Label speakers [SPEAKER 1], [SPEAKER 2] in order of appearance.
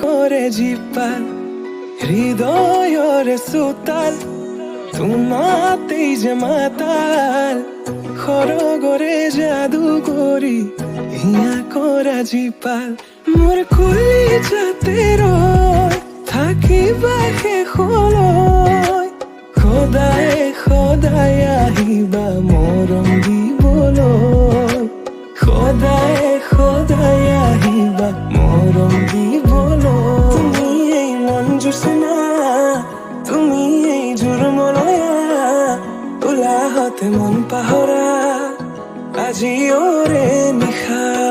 [SPEAKER 1] করে জিপাল হৃদয়রে সুতাল তোমাতেই যে মাতাল খরগরে জাদু করি হিয়া করা জিপাল মোর খুলি যাতে রয় থাকিবা শেষলৈ সদায় সদায় আহিবা মৰম দিবলৈ সদায় সদায় আহিবা মৰম দিবলৈ তুমি এই মঞ্জুচনা তুমি এই জোৰমলয়া উলাহতে মন পাহৰা আজি ওৰে নিশা